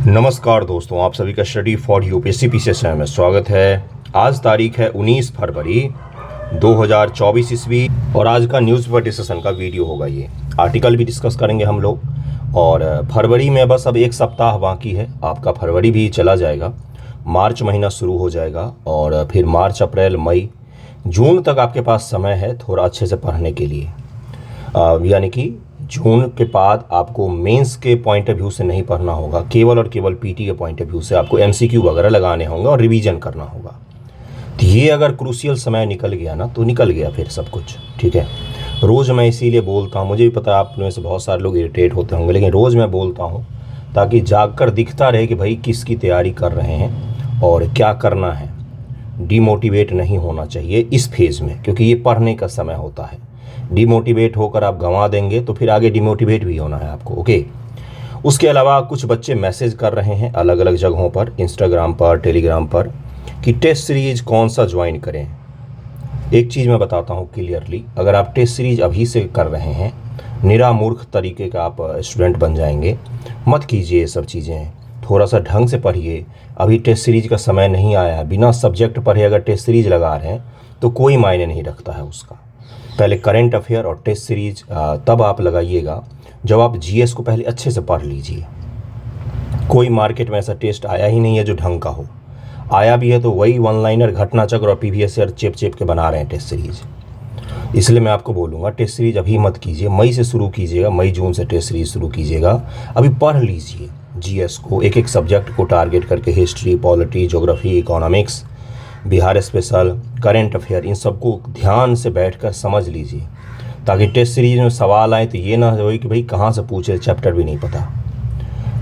नमस्कार दोस्तों, आप सभी का स्टडी फॉर यूपीएससी पीसीएस में स्वागत है। आज तारीख है 19 फरवरी 2024 ईस्वी और आज का न्यूज़पेपर डिस्कशन का वीडियो होगा। ये आर्टिकल भी डिस्कस करेंगे हम लोग। और फरवरी में बस अब एक सप्ताह बाकी है, आपका फरवरी भी चला जाएगा, मार्च महीना शुरू हो जाएगा और फिर मार्च, अप्रैल, मई, जून तक आपके पास समय है थोड़ा अच्छे से पढ़ने के लिए। यानी कि जून के बाद आपको मेंस के पॉइंट ऑफ व्यू से नहीं पढ़ना होगा, केवल और केवल पीटी के पॉइंट ऑफ व्यू से आपको एमसीक्यू वगैरह लगाने होंगे और रिवीजन करना होगा। तो ये अगर क्रूशियल समय निकल गया ना, तो निकल गया फिर सब कुछ, ठीक है। रोज़ मैं इसीलिए बोलता हूँ, मुझे भी पता है आप में से बहुत सारे लोग इरिटेट होते होंगे, लेकिन रोज़ मैं बोलता हूँ ताकि जागकर दिखता रहे कि भाई किसकी तैयारी कर रहे हैं और क्या करना है। डीमोटिवेट नहीं होना चाहिए इस फेज़ में, क्योंकि ये पढ़ने का समय होता है। डिमोटिवेट होकर आप गंवा देंगे तो फिर आगे डिमोटिवेट भी होना है आपको, ओके। उसके अलावा कुछ बच्चे मैसेज कर रहे हैं अलग अलग जगहों पर, इंस्टाग्राम पर, टेलीग्राम पर, कि टेस्ट सीरीज कौन सा ज्वाइन करें। एक चीज़ मैं बताता हूँ क्लियरली, अगर आप टेस्ट सीरीज अभी से कर रहे हैं, निरा मूर्ख तरीके का आप स्टूडेंट बन जाएंगे। मत कीजिए ये सब चीज़ें, थोड़ा सा ढंग से पढ़िए। अभी टेस्ट सीरीज का समय नहीं आया है, बिना सब्जेक्ट पढ़े अगर टेस्ट सीरीज लगा रहे हैं तो कोई मायने नहीं रखता है उसका। पहले करंट अफेयर और टेस्ट सीरीज तब आप लगाइएगा जब आप जीएस को पहले अच्छे से पढ़ लीजिए। कोई मार्केट में ऐसा टेस्ट आया ही नहीं है जो ढंग का हो, आया भी है तो वही वन लाइनर, घटना चक्र और प्रीवियस ईयर चेप के बना रहे हैं टेस्ट सीरीज। इसलिए मैं आपको बोलूँगा टेस्ट सीरीज अभी मत कीजिए, मई से शुरू कीजिएगा, मई जून से टेस्ट सीरीज शुरू कीजिएगा। अभी पढ़ लीजिए जीएस को, एक एक सब्जेक्ट को टारगेट करके, history, polity, geography, economics, Bihar special, current affair, इन सबको ध्यान से बैठकर समझ लीजिए, ताकि टेस्ट सीरीज में सवाल आए तो ये ना हो कि भाई कहाँ से पूछे, चैप्टर भी नहीं पता।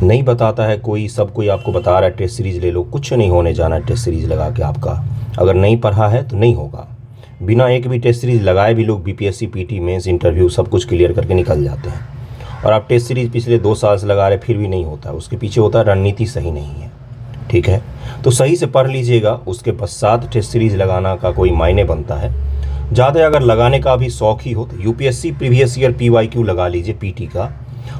नहीं बताता है कोई, सब कोई आपको बता रहा है टेस्ट सीरीज ले लो, कुछ नहीं होने जाना है टेस्ट सीरीज लगा के आपका। अगर नहीं पढ़ा है तो नहीं होगा। बिना एक भी टेस्ट सीरीज लगाए भी लोग बीपीएससी, पीटी, मेंस, इंटरव्यू सब कुछ क्लियर करके निकल जाते हैं। और आप टेस्ट सीरीज पिछले 2 साल से लगा रहे फिर भी नहीं होता, उसके पीछे होता है रणनीति सही नहीं है, ठीक है। तो सही से पढ़ लीजिएगा, उसके पश्चात टेस्ट सीरीज लगाना का कोई मायने बनता है। ज़्यादा अगर लगाने का भी शौक ही हो तो यूपीएससी प्रीवियस ईयर पीवाईक्यू लगा लीजिए पीटी का,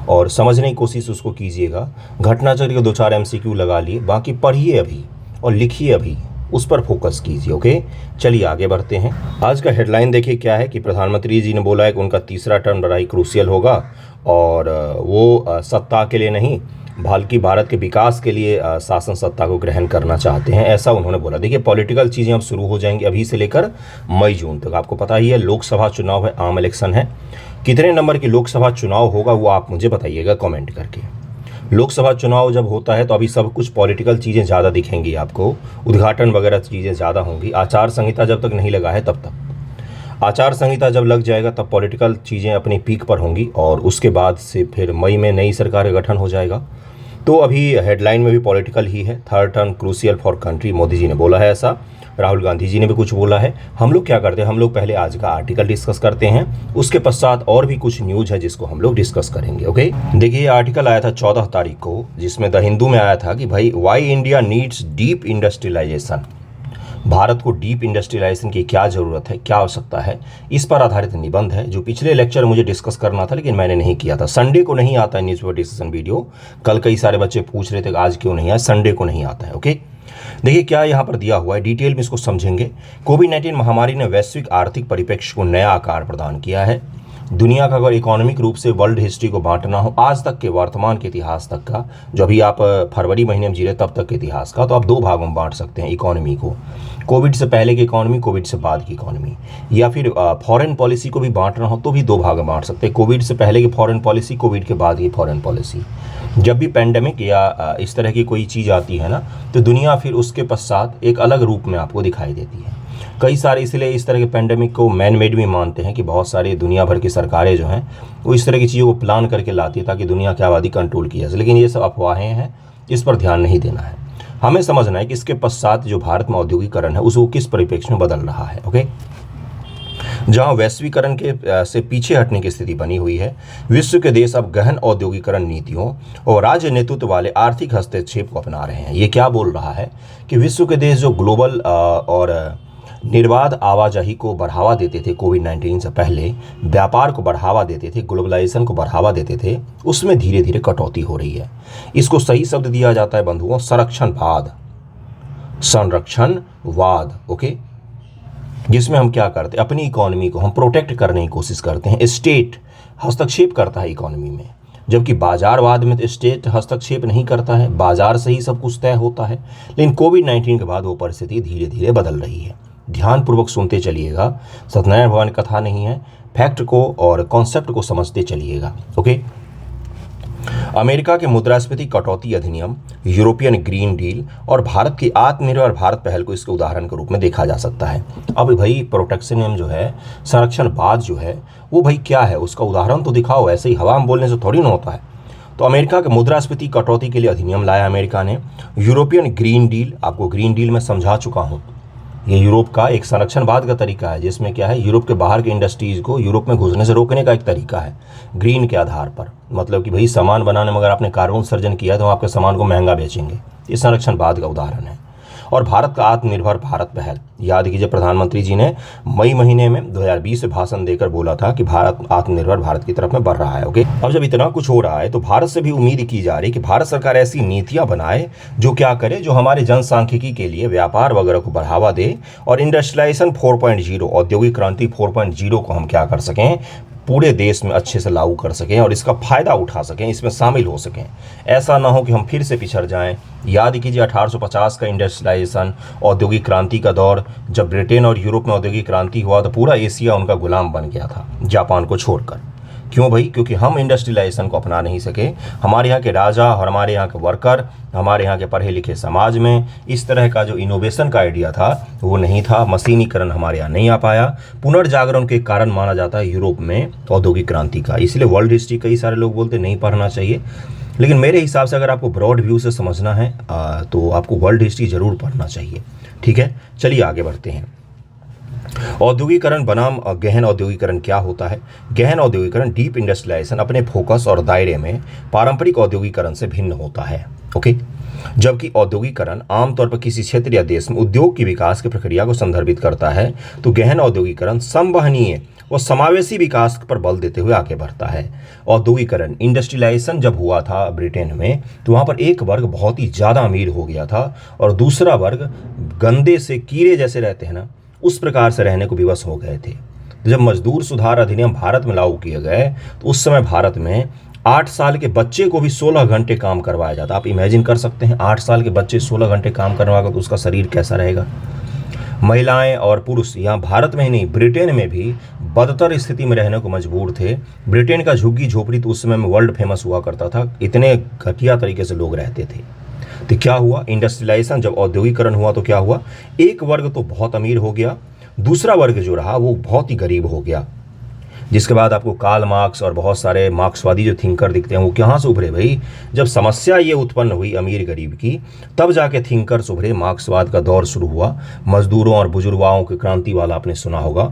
और समझने की कोशिश उसको कीजिएगा। घटना चक्र के 2-4 एमसीक्यू लगा लिए, बाकी पढ़िए अभी और लिखिए अभी, उस पर फोकस कीजिए, ओके। चलिए आगे बढ़ते हैं। आज का हेडलाइन देखिए क्या है कि प्रधानमंत्री जी ने बोला है कि उनका तीसरा टर्म बड़ा ही क्रूशियल होगा और वो सत्ता के लिए नहीं बल्कि भारत के विकास के लिए शासन सत्ता को ग्रहण करना चाहते हैं, ऐसा उन्होंने बोला। देखिए पॉलिटिकल चीज़ें अब शुरू हो जाएंगी अभी से लेकर मई जून तक। आपको पता ही है लोकसभा चुनाव है, आम इलेक्शन है। कितने नंबर की लोकसभा चुनाव होगा वो आप मुझे बताइएगा कमेंट करके। लोकसभा चुनाव जब होता है तो अभी सब कुछ पॉलिटिकल चीज़ें ज़्यादा दिखेंगी आपको, उद्घाटन वगैरह चीज़ें ज़्यादा होंगी। आचार संहिता जब तक नहीं लगा है तब तक, आचार संहिता जब लग जाएगा तब पॉलिटिकल चीज़ें अपनी पीक पर होंगी और उसके बाद से फिर मई में नई सरकार का गठन हो जाएगा। तो अभी हेडलाइन में भी पॉलिटिकल ही है। Third term crucial for country, Modi ji ने बोला है ऐसा, राहुल गांधी जी ने भी कुछ बोला है। हम लोग क्या करते हैं, हम लोग पहले आज का आर्टिकल डिस्कस करते हैं, उसके पश्चात और भी कुछ न्यूज़ है जिसको हम लोग डिस्कस करेंगे, ओके। देखिए ये आर्टिकल आया था 14 तारीख को, जिसमें द हिंदू में आया था कि भाई why India needs deep industrialisation, Bharat को डीप इंडस्ट्रियलाइजेशन की क्या ज़रूरत है, क्या आवश्यकता है, इस पर आधारित निबंध है जो पिछले लेक्चर मुझे डिस्कस करना था लेकिन मैंने नहीं किया था। संडे को नहीं आता है न्यूज़पेपर डिस्कशन वीडियो, कल कई सारे बच्चे पूछ रहे थे कि आज क्यों नहीं आया, संडे को नहीं आता है, ओके। देखिए क्या यहाँ पर दिया हुआ है, डिटेल में इसको समझेंगे। कोविड-19 महामारी ने वैश्विक आर्थिक परिप्रेक्ष्य को नया आकार प्रदान किया है। दुनिया का अगर इकोनॉमिक रूप से वर्ल्ड हिस्ट्री को बांटना हो, आज तक के वर्तमान के इतिहास तक का, जो अभी आप फरवरी महीने में जी रहे तब तक के इतिहास का, तो आप 2 भागों में बांट सकते हैं इकोनॉमी को। कोविड से पहले की इकोनॉमी, कोविड से बाद की इकोनॉमी, या फिर फॉरेन पॉलिसी को भी बांटना हो तो भी 2 भाग में बांट सकते हैं, कोविड से पहले की फॉरेन पॉलिसी, कोविड के बाद की फॉरेन पॉलिसी। जब भी पैंडेमिक या इस तरह की कोई चीज़ आती है ना, तो दुनिया फिर उसके पश्चात एक अलग रूप में आपको दिखाई देती है। कई सारे इसलिए इस तरह के पैंडेमिक को मैन मेड भी मानते हैं कि बहुत सारी दुनिया भर की सरकारें जो हैं वो इस तरह की चीज़ों को प्लान करके लाती है ताकि दुनिया की आबादी कंट्रोल की जाए। लेकिन ये सब अफवाहें हैं, इस पर ध्यान नहीं देना है। हमें समझना है कि इसके पश्चात जो भारत में औद्योगिकरण है उसको किस परिप्रेक्ष्य में बदल रहा है, ओके। जहां वैश्वीकरण के से पीछे हटने की स्थिति बनी हुई है, विश्व के देश अब गहन औद्योगिकरण नीतियों और राज्य नेतृत्व वाले आर्थिक हस्तक्षेप को अपना रहे हैं। ये क्या बोल रहा है कि विश्व के देश जो ग्लोबल और निर्बाध आवाजाही को बढ़ावा देते थे, कोविड-19 से पहले व्यापार को बढ़ावा देते थे, ग्लोबलाइजेशन को बढ़ावा देते थे, उसमें धीरे धीरे कटौती हो रही है। इसको सही शब्द दिया जाता है बंधुओं संरक्षणवाद, संरक्षणवाद। ओके, जिसमें हम क्या करते हैं, अपनी इकोनॉमी को हम प्रोटेक्ट करने की कोशिश करते हैं। स्टेट हस्तक्षेप करता है इकोनॉमी में, जबकि बाजारवाद में तो स्टेट हस्तक्षेप नहीं करता है, बाजार से ही सब कुछ तय होता है। लेकिन कोविड-19 के बाद वो परिस्थिति धीरे धीरे बदल रही है। ध्यानपूर्वक सुनते चलिएगा, सत्यनारायण भगवान कथा नहीं है, फैक्ट को और कॉन्सेप्ट को समझते चलिएगा। ओके, अमेरिका के मुद्रास्फीति कटौती अधिनियम, यूरोपियन ग्रीन डील और भारत की आत्मनिर्भर भारत पहल को इसके उदाहरण के रूप में देखा जा सकता है। अब भाई प्रोटेक्शनिज्म जो है, संरक्षणवाद जो है, वो भाई क्या है, उसका उदाहरण तो दिखाओ। ऐसे ही हवा में बोलने से थोड़ी ना होता है। तो अमेरिका के मुद्रास्फीति कटौती के लिए अधिनियम लाया अमेरिका ने। यूरोपियन ग्रीन डील, आपको ग्रीन डील में समझा चुका हूँ, ये यूरोप का एक संरक्षणवाद का तरीका है, जिसमें क्या है, यूरोप के बाहर के इंडस्ट्रीज को यूरोप में घुसने से रोकने का एक तरीका है ग्रीन के आधार पर। मतलब कि भाई सामान बनाने में अगर आपने कार्बन उत्सर्जन किया तो आपके सामान को महंगा बेचेंगे। ये संरक्षणवाद का उदाहरण है। और भारत का आत्मनिर्भर भारत पहल, याद कीजिए प्रधानमंत्री जी ने मई महीने में 2020 में भाषण देकर बोला था कि भारत आत्मनिर्भर भारत की तरफ में बढ़ रहा है। ओके, अब जब इतना कुछ हो रहा है तो भारत से भी उम्मीद की जा रही है कि भारत सरकार ऐसी नीतियां बनाए जो क्या करे, जो हमारे जनसांख्यिकी के लिए व्यापार वगैरह को बढ़ावा दे और इंडस्ट्रियलाइजेशन 4.0, औद्योगिक क्रांति 4.0 को हम क्या कर सकें, पूरे देश में अच्छे से लागू कर सकें और इसका फ़ायदा उठा सकें, इसमें शामिल हो सकें। ऐसा ना हो कि हम फिर से पिछड़ जाएं। याद कीजिए 1850 का इंडस्ट्रियलाइजेशन, औद्योगिक क्रांति का दौर, जब ब्रिटेन और यूरोप में औद्योगिक क्रांति हुआ तो पूरा एशिया उनका गुलाम बन गया था, जापान को छोड़कर। क्यों भाई? क्योंकि हम इंडस्ट्रियलाइजेशन को अपना नहीं सके। हमारे यहाँ के राजा और हमारे यहाँ के वर्कर, हमारे यहाँ के पढ़े लिखे समाज में इस तरह का जो इनोवेशन का आइडिया था वो नहीं था। मशीनीकरण हमारे यहाँ नहीं आ पाया। पुनर्जागरण के कारण माना जाता है यूरोप में औद्योगिक क्रांति का। इसलिए वर्ल्ड हिस्ट्री कई सारे लोग बोलते नहीं पढ़ना चाहिए, लेकिन मेरे हिसाब से अगर आपको ब्रॉड व्यू से समझना है तो आपको वर्ल्ड हिस्ट्री ज़रूर पढ़ना चाहिए। ठीक है, चलिए आगे बढ़ते हैं। औद्योगिकरण बनाम गहन औद्योगिकरण क्या होता है? गहन औद्योगिकरण, डीप इंडस्ट्रियलाइजेशन, अपने फोकस और दायरे में पारंपरिक औद्योगिकरण से भिन्न होता है। ओके, जबकि औद्योगिकरण आमतौर पर किसी क्षेत्र या देश में उद्योग की विकास की प्रक्रिया को संदर्भित करता है, तो गहन औद्योगिकरण संवहनीय और समावेशी विकास पर बल देते हुए आगे बढ़ता है। औद्योगिकरण, इंडस्ट्रियलाइजेशन जब हुआ था ब्रिटेन में, तो वहाँ पर एक वर्ग बहुत ही ज़्यादा अमीर हो गया था और दूसरा वर्ग गंदे से कीड़े जैसे रहते हैं ना, उस प्रकार से रहने को विवश हो गए थे। तो जब मजदूर सुधार अधिनियम भारत में लागू किए गए तो उस समय भारत में 8 साल के बच्चे को भी 16 घंटे काम करवाया जाता। आप इमेजिन कर सकते हैं, 8 साल के बच्चे 16 घंटे काम करवाएगा तो उसका शरीर कैसा रहेगा। महिलाएं और पुरुष यहाँ भारत में ही नहीं, ब्रिटेन में भी बदतर स्थिति में रहने को मजबूर थे। ब्रिटेन का झुग्गी झोपड़ी तो उस समय में वर्ल्ड फेमस हुआ करता था, इतने घटिया तरीके से लोग रहते थे। तो क्या हुआ, इंडस्ट्रियलाइजेशन जब औद्योगिकरण हुआ तो क्या हुआ, एक वर्ग तो बहुत अमीर हो गया, दूसरा वर्ग जो रहा वो बहुत ही गरीब हो गया। जिसके बाद आपको कार्ल मार्क्स और बहुत सारे मार्क्सवादी जो थिंकर दिखते हैं वो कहाँ से उभरे भाई? जब समस्या ये उत्पन्न हुई अमीर गरीब की, तब जाके थिंकर्स उभरे, मार्क्सवाद का दौर शुरू हुआ। मजदूरों और बुजुर्गों की क्रांति वाला आपने सुना होगा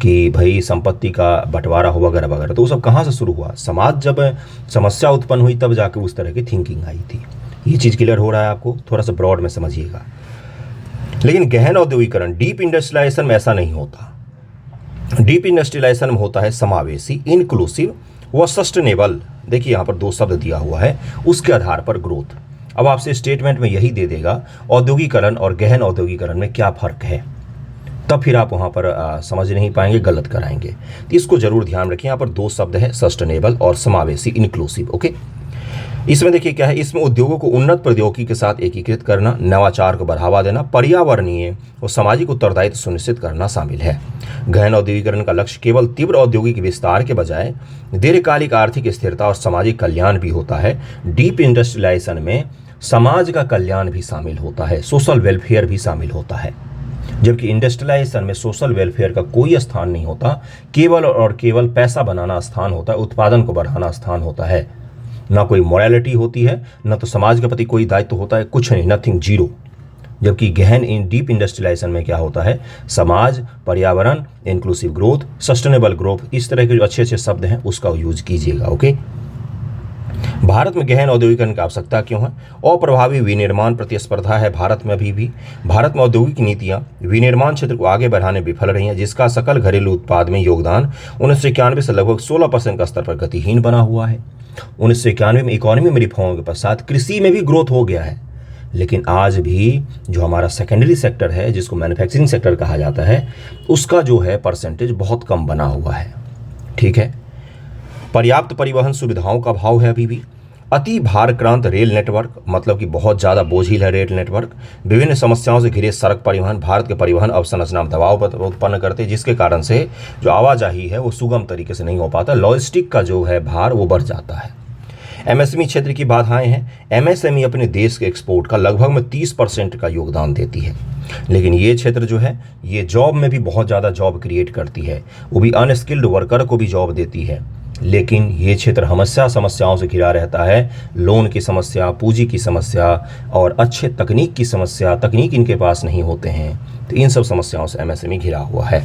कि भाई संपत्ति का बंटवारा हो वगैरह वगैरह। तो वो सब कहाँ से शुरू हुआ? समाज जब समस्या उत्पन्न हुई तब जाके उस तरह की थिंकिंग आई थी। ये चीज़ क्लियर हो रहा है आपको? थोड़ा सा ब्रॉड में समझिएगा। लेकिन गहन औद्योगिकरण, डीप इंडस्ट्रियलाइजेशन में ऐसा नहीं होता। डीप इंडस्ट्रियलाइजेशन में होता है समावेशी, इंक्लूसिव व सस्टेनेबल। देखिए यहाँ पर 2 शब्द दिया हुआ है, उसके आधार पर ग्रोथ। अब आपसे स्टेटमेंट में यही दे देगा औद्योगिकरण और गहन औद्योगिकरण में क्या फ़र्क है, तब फिर आप वहाँ पर समझ नहीं पाएंगे, गलत कराएंगे। तो इसको जरूर ध्यान रखिए। यहाँ पर 2 शब्द है, सस्टेनेबल और समावेशी, इंक्लूसिव। ओके, इसमें देखिए क्या है, इसमें उद्योगों को उन्नत प्रौद्योगिकी के साथ एकीकृत करना, नवाचार को बढ़ावा देना, पर्यावरणीय और सामाजिक उत्तरदायित्व सुनिश्चित करना शामिल है। गहन औद्योगिकरण का लक्ष्य केवल तीव्र औद्योगिक विस्तार के बजाय दीर्घकालिक आर्थिक स्थिरता और सामाजिक कल्याण भी होता है। डीप इंडस्ट्रियलाइजेशन में समाज का कल्याण भी शामिल होता है, सोशल वेलफेयर भी शामिल होता है। जबकि इंडस्ट्रियलाइजेशन में सोशल वेलफेयर का कोई स्थान नहीं होता, केवल और केवल पैसा बनाना स्थान होता है, उत्पादन को बढ़ाना स्थान होता है। ना कोई मोरालिटी होती है, ना तो समाज के प्रति कोई दायित्व होता है, कुछ नहीं, नथिंग, जीरो। जबकि गहन डीप इंडस्ट्रियलाइजेशन में क्या होता है, समाज, पर्यावरण, इंक्लूसिव ग्रोथ, सस्टेनेबल ग्रोथ, इस तरह के जो अच्छे अच्छे शब्द हैं उसका यूज कीजिएगा। ओके, भारत में गहन औद्योगिकरण की आवश्यकता क्यों है? अप्रभावी विनिर्माण प्रतिस्पर्धा है भारत में अभी भी। भारत में औद्योगिक नीतियां विनिर्माण क्षेत्र को आगे बढ़ाने विफल रही हैं, जिसका सकल घरेलू उत्पाद में योगदान 1991 से लगभग 16% का स्तर पर गतिहीन बना हुआ है। 1991 में इकोनॉमी में रिफॉर्म के पश्चात कृषि में भी ग्रोथ हो गया है, लेकिन आज भी जो हमारा सेकेंडरी सेक्टर है, जिसको मैन्युफैक्चरिंग सेक्टर कहा जाता है, उसका जो है परसेंटेज बहुत कम बना हुआ है। ठीक है। पर्याप्त परिवहन सुविधाओं का अभाव है अभी भी। अति भारक्रांत रेल नेटवर्क, मतलब कि बहुत ज़्यादा बोझिल है रेल नेटवर्क। विभिन्न समस्याओं से घिरे सड़क परिवहन भारत के परिवहन अवसंरचना में दबाव उत्पन्न करते, जिसके कारण से जो आवाजाही है वो सुगम तरीके से नहीं हो पाता। लॉजिस्टिक का जो है भार वो बढ़ जाता है। एमएसएमई क्षेत्र की बाधाएं हैं। एमएसएमई अपने देश के एक्सपोर्ट का लगभग में 30% का योगदान देती है, लेकिन ये क्षेत्र जो है ये जॉब में भी बहुत ज़्यादा जॉब क्रिएट करती है, वो भी अनस्किल्ड वर्कर को भी जॉब देती है। लेकिन ये क्षेत्र समस्याओं से घिरा रहता है। लोन की समस्या, पूंजी की समस्या और अच्छे तकनीक की समस्या, तकनीक इनके पास नहीं होते हैं, तो इन सब समस्याओं से एमएसएमई घिरा हुआ है।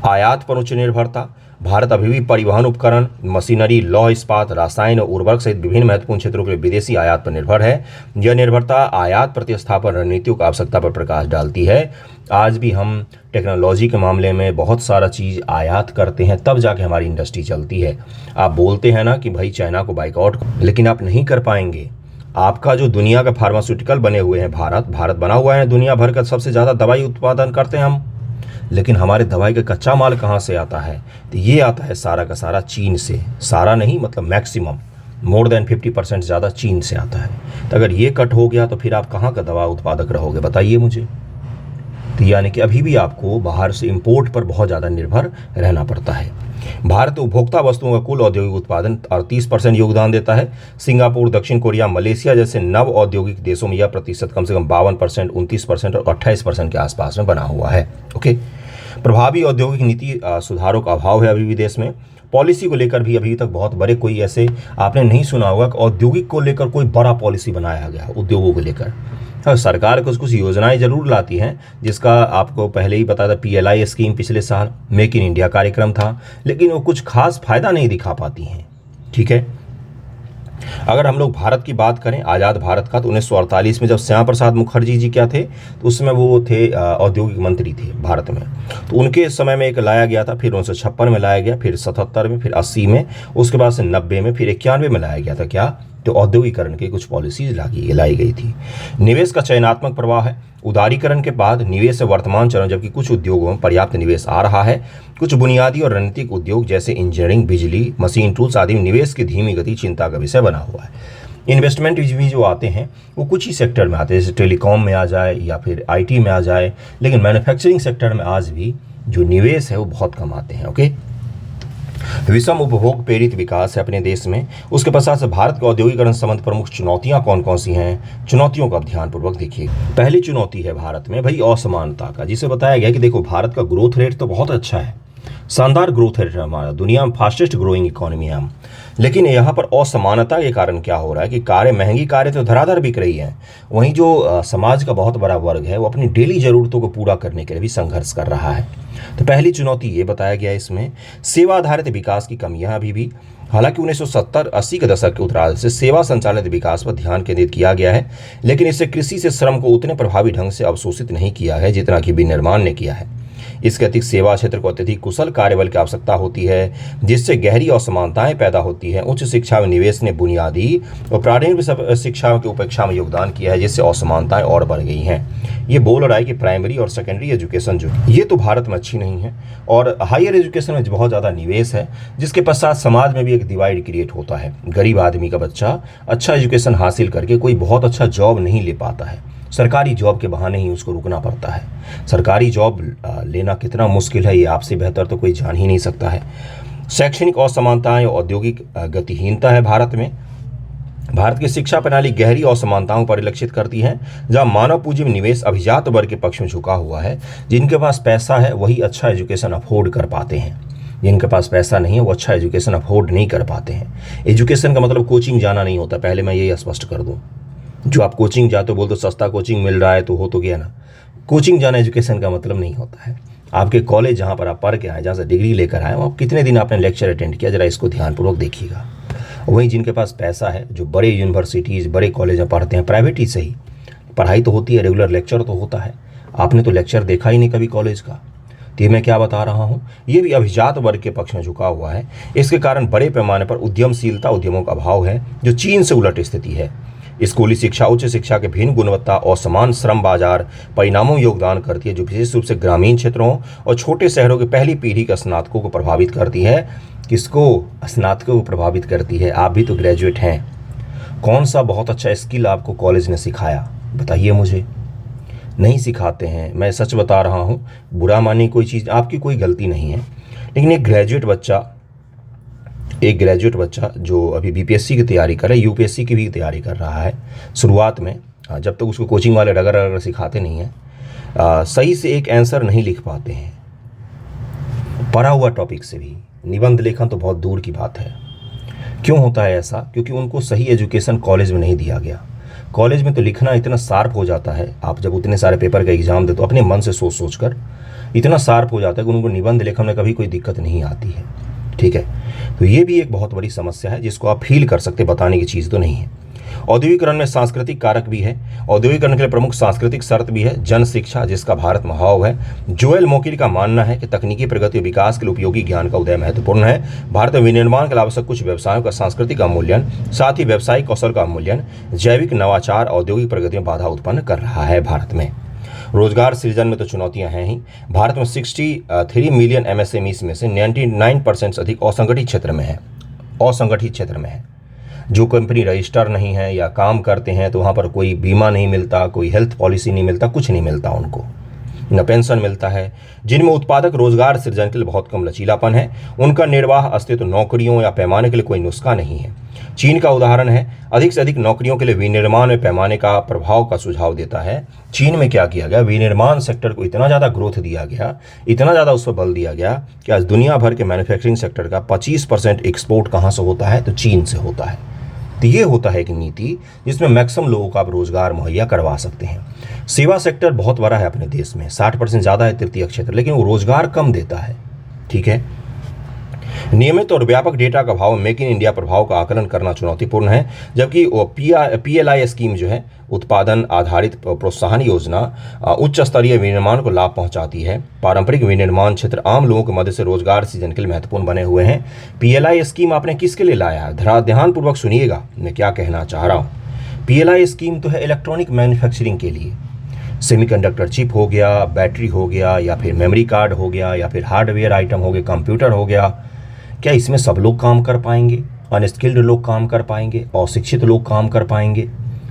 आयात पर उच्च निर्भरता। भारत अभी भी परिवहन उपकरण, मशीनरी, लौह इस्पात, रसायन और उर्वरक सहित विभिन्न महत्वपूर्ण क्षेत्रों के लिए विदेशी आयात पर निर्भर है। यह निर्भरता आयात प्रतिस्थापन रणनीतियों की आवश्यकता पर प्रकाश डालती है। आज भी हम टेक्नोलॉजी के मामले में बहुत सारा चीज़ आयात करते हैं, तब जाके हमारी इंडस्ट्री चलती है। आप बोलते हैं ना कि भाई चाइना को बाइकआउट, लेकिन आप नहीं कर पाएंगे। आपका जो दुनिया का फार्मास्यूटिकल बने हुए हैं, भारत बना हुआ है दुनिया भर का सबसे ज़्यादा दवाई उत्पादन करते हैं हम, लेकिन हमारे दवाई का कच्चा माल कहाँ से आता है? तो ये आता है सारा का सारा चीन से। सारा नहीं, मतलब मैक्सिमम मोर देन 50% ज़्यादा चीन से आता है। तो अगर ये कट हो गया तो फिर आप कहाँ का दवा उत्पादक रहोगे, बताइए मुझे। तो यानी कि अभी भी आपको बाहर से इंपोर्ट पर बहुत ज़्यादा निर्भर रहना पड़ता है। भारत उपभोक्ता वस्तुओं का कुल औद्योगिक उत्पादन 38% योगदान देता है। सिंगापुर, दक्षिण कोरिया, मलेशिया जैसे नव औद्योगिक देशों में यह प्रतिशत कम से कम 52%, 29% और 28% के आसपास में बना हुआ है। ओके। प्रभावी औद्योगिक नीति सुधारों का अभाव है अभी भी देश में। पॉलिसी को लेकर भी अभी तक बहुत बड़े कोई ऐसे आपने नहीं सुना होगा कि औद्योगिक को लेकर कोई बड़ा पॉलिसी बनाया गया उद्योगों को लेकर। हाँ, सरकार कुछ योजनाएं जरूर लाती हैं, जिसका आपको पहले ही पता था। PLI स्कीम पिछले साल, मेक इन इंडिया कार्यक्रम था, लेकिन वो कुछ खास फायदा नहीं दिखा पाती हैं। ठीक है। अगर हम लोग भारत की बात करें, आज़ाद भारत का, तो 1948 में जब श्यामा प्रसाद मुखर्जी जी क्या थे, तो उसमें वो थे औद्योगिक मंत्री थे भारत में। तो उनके समय में एक लाया गया था, फिर 1956 में लाया गया, फिर 77 में, फिर 80 में, उसके बाद से 90 में, फिर 91 में लाया गया था। क्या? तो औद्योगिकरण की कुछ पॉलिसीज लाई गई थी। निवेश का चयनात्मक प्रवाह है। उदारीकरण के बाद निवेश से वर्तमान चरण, जबकि कुछ उद्योगों में पर्याप्त निवेश आ रहा है। कुछ बुनियादी और रणनीतिक उद्योग जैसे इंजीनियरिंग, बिजली, मशीन टूल्स आदि में निवेश की धीमी गति चिंता का विषय बना हुआ है। इन्वेस्टमेंट भी जो आते हैं वो कुछ ही सेक्टर में आते हैं, जैसे टेलीकॉम में आ जाए या फिर IT में आ जाए, लेकिन मैन्युफैक्चरिंग सेक्टर में आज भी जो निवेश है वो बहुत कम आते हैं। ओके। विषम उपभोग प्रेरित विकास है अपने देश में। उसके पश्चात से भारत के औद्योगिकरण संबंध प्रमुख चुनौतियां कौन कौन सी हैं, चुनौतियों का ध्यानपूर्वक देखिए। पहली चुनौती है भारत में भाई असमानता का, जिसे बताया गया कि देखो भारत का ग्रोथ रेट तो बहुत अच्छा है, शानदार ग्रोथ रेट है हमारा, दुनिया में फास्टेस्ट ग्रोइंग इकोनॉमी है हम, लेकिन यहाँ पर असमानता के कारण क्या हो रहा है कि महंगी कारें तो धड़ाधड़ बिक रही हैं, वहीं जो समाज का बहुत बड़ा वर्ग है वो अपनी डेली ज़रूरतों को पूरा करने के लिए भी संघर्ष कर रहा है। तो पहली चुनौती ये बताया गया इसमें। सेवा आधारित विकास की कमियां अभी भी। हालांकि 1970-80 के दशक के उत्तरार्ध से सेवा संचालित विकास पर ध्यान केंद्रित किया गया है, लेकिन इससे कृषि से श्रम को उतने प्रभावी ढंग से अवशोषित नहीं किया है जितना कि विनिर्माण ने किया है। इसके अतिरिक्त सेवा क्षेत्र को अत्यधिक कुशल कार्यबल की आवश्यकता होती है, जिससे गहरी असमानताएं पैदा होती हैं। उच्च शिक्षा में निवेश ने बुनियादी और प्रारंभिक शिक्षा की उपेक्षा में योगदान किया है, जिससे असमानताएं और बढ़ गई हैं। ये बोल रहा है कि प्राइमरी और सेकेंडरी एजुकेशन जो ये तो भारत में अच्छी नहीं है, और हायर एजुकेशन में बहुत ज़्यादा निवेश है, जिसके पश्चात समाज में भी एक डिवाइड क्रिएट होता है। गरीब आदमी का बच्चा अच्छा एजुकेशन हासिल करके कोई बहुत अच्छा जॉब नहीं ले पाता है, सरकारी जॉब के बहाने ही उसको रुकना पड़ता है। सरकारी जॉब लेना कितना मुश्किल है ये आपसे बेहतर तो कोई जान ही नहीं सकता है। शैक्षणिक असमानताएं और औद्योगिक गतिहीनता है भारत में। भारत की शिक्षा प्रणाली गहरी असमानताओं पर परिलक्षित करती है, जहां मानव पूंजी में निवेश अभिजात वर्ग के पक्ष में झुका हुआ है। जिनके पास पैसा है वही अच्छा एजुकेशन अफोर्ड कर पाते हैं, जिनके पास पैसा नहीं है वो अच्छा एजुकेशन अफोर्ड नहीं कर पाते हैं। एजुकेशन का मतलब कोचिंग जाना नहीं होता, पहले मैं यही स्पष्ट कर दूं। जो आप कोचिंग जाते हो बोलते सस्ता कोचिंग मिल रहा है तो हो तो गया ना, कोचिंग जाना एजुकेशन का मतलब नहीं होता है। आपके कॉलेज जहाँ पर आप पढ़ के आए, जहाँ से डिग्री लेकर आए, वहाँ कितने दिन आपने लेक्चर अटेंड किया, जरा इसको ध्यानपूर्वक देखिएगा। वहीं जिनके पास पैसा है, जो बड़े यूनिवर्सिटीज़ बड़े कॉलेज में पढ़ते हैं, प्राइवेट ही सही, पढ़ाई तो होती है, रेगुलर लेक्चर तो होता है। आपने तो लेक्चर देखा ही नहीं कभी कॉलेज का। तो ये मैं क्या बता रहा हूँ, ये भी अभिजात वर्ग के पक्ष में झुका हुआ है। इसके कारण बड़े पैमाने पर उद्यमशीलता, उद्यमों का अभाव है, जो चीन से उलट स्थिति है। स्कूली शिक्षा, उच्च शिक्षा के भिन्न गुणवत्ता और समान श्रम बाजार परिणामों में योगदान करती है, जो विशेष रूप से ग्रामीण क्षेत्रों और छोटे शहरों की पहली पीढ़ी के स्नातकों को प्रभावित करती है। किसको? स्नातकों को प्रभावित करती है। आप भी तो ग्रेजुएट हैं। कौन सा बहुत अच्छा स्किल आपको कॉलेज ने सिखाया, बताइए मुझे। नहीं सिखाते हैं, मैं सच बता रहा हूँ। बुरा मानिए कोई चीज़, आपकी कोई गलती नहीं है, लेकिन एक ग्रेजुएट बच्चा जो अभी बीपीएससी की तैयारी कर रहा है, यूपीएससी की भी तैयारी कर रहा है, शुरुआत में जब तक उसको कोचिंग वाले रगड़ रगड़ सिखाते नहीं हैं, सही से एक आंसर नहीं लिख पाते हैं पढ़ा हुआ टॉपिक से भी। निबंध लेखन तो बहुत दूर की बात है। क्यों होता है ऐसा? क्योंकि उनको सही एजुकेशन कॉलेज में नहीं दिया गया। कॉलेज में तो लिखना इतना शार्प हो जाता है, आप जब उतने सारे पेपर का एग्जाम दे तो अपने मन से सोच सोच कर इतना शार्प हो जाता है कि उनको निबंध लेखन में कभी कोई दिक्कत नहीं आती है। ठीक है, तो ये भी एक बहुत बड़ी समस्या है जिसको आप फील कर सकते, बताने की चीज़ तो नहीं है। औद्योगिकरण में सांस्कृतिक कारक भी है। औद्योगिकरण के लिए प्रमुख सांस्कृतिक शर्त भी है जन शिक्षा, जिसका भारत में अभाव है। जोएल मोकिल का मानना है कि तकनीकी प्रगति और विकास के लिए उपयोगी ज्ञान का उदय महत्वपूर्ण है। भारत में विनिर्माण के लिए आवश्यक कुछ व्यवसायों का सांस्कृतिक अवमूल्यन, साथ ही व्यावसायिक कौशल का अवमूल्यन, जैविक नवाचार औद्योगिक प्रगति में बाधा उत्पन्न कर रहा है। भारत में रोजगार सृजन में तो चुनौतियां हैं ही। भारत में 63 मिलियन एमएसएमईस में से 99% से अधिक असंगठित क्षेत्र में है। जो कंपनी रजिस्टर नहीं है या काम करते हैं तो वहाँ पर कोई बीमा नहीं मिलता, कोई हेल्थ पॉलिसी नहीं मिलता, कुछ नहीं मिलता उनको, न पेंशन मिलता है। जिनमें उत्पादक रोजगार सृजन के लिए बहुत कम लचीलापन है, उनका निर्वाह अस्तित्व नौकरियों या पैमाने के लिए कोई नुस्खा नहीं है। चीन का उदाहरण है, अधिक से अधिक नौकरियों के लिए विनिर्माण में पैमाने का प्रभाव का सुझाव देता है। चीन में क्या किया गया, विनिर्माण सेक्टर को इतना ज़्यादा ग्रोथ दिया गया, इतना ज़्यादा उस पर बल दिया गया कि आज दुनिया भर के मैन्युफैक्चरिंग सेक्टर का 25% एक्सपोर्ट कहाँ से होता है, तो चीन से होता है। तो ये होता है एक नीति जिसमें मैक्सिमम लोगों को आप रोजगार मुहैया करवा सकते हैं। सेवा सेक्टर बहुत बड़ा है अपने देश में, 60% ज़्यादा है तृतीय क्षेत्र, लेकिन वो रोजगार कम देता है। ठीक है, नियमित और व्यापक डेटा का अभाव, मेक इन इंडिया प्रभाव का आकलन करना चुनौतीपूर्ण है। जबकि PLI स्कीम जो है, उत्पादन आधारित प्रोत्साहन योजना, उच्च स्तरीय विनिर्माण को लाभ पहुंचाती है। पारंपरिक विनिर्माण क्षेत्र आम लोगों के मध्य से रोजगार सृजन के लिए महत्वपूर्ण बने हुए हैं। PLI स्कीम आपने किसके लिए लाया है? ध्यानपूर्वक सुनिएगा मैं क्या कहना चाह रहा हूँ। PLI स्कीम तो है इलेक्ट्रॉनिक मैन्युफैक्चरिंग के लिए। सेमीकंडक्टर चिप हो गया, बैटरी हो गया, या फिर मेमोरी कार्ड हो गया, या फिर हार्डवेयर आइटम हो गए, कंप्यूटर हो गया। क्या इसमें सब लोग काम कर पाएंगे? अनस्किल्ड लोग काम कर पाएंगे? अशिक्षित लोग काम कर पाएंगे?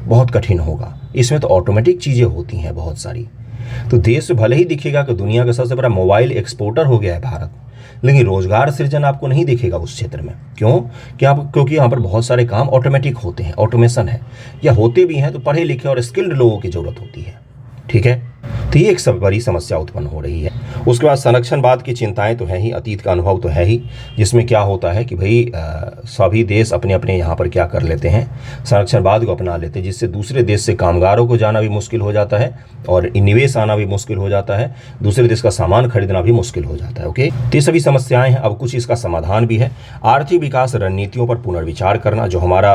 बहुत कठिन होगा। इसमें तो ऑटोमेटिक चीज़ें होती हैं बहुत सारी। तो देश भले ही दिखेगा कि दुनिया का सबसे बड़ा मोबाइल एक्सपोर्टर हो गया है भारत, लेकिन रोजगार सृजन आपको नहीं दिखेगा उस क्षेत्र में। क्यों? क्योंकि यहाँ पर बहुत सारे काम ऑटोमेटिक होते हैं, ऑटोमेशन है, या होते भी हैं तो पढ़े लिखे और स्किल्ड लोगों की जरूरत होती है। ठीक है, तो ये एक सब बड़ी समस्या उत्पन्न हो रही है। उसके बाद संरक्षणवाद की चिंताएं तो हैं ही, अतीत का अनुभव तो है ही, जिसमें क्या होता है कि भाई सभी देश अपने अपने यहाँ पर क्या कर लेते हैं, संरक्षणवाद को अपना लेते हैं, जिससे दूसरे देश से कामगारों को जाना भी मुश्किल हो जाता है और निवेश आना भी मुश्किल हो जाता है, दूसरे देश का सामान खरीदना भी मुश्किल हो जाता है। ओके, तो ये सभी समस्याएं हैं। अब कुछ इसका समाधान भी है। आर्थिक विकास रणनीतियों पर पुनर्विचार करना, जो हमारा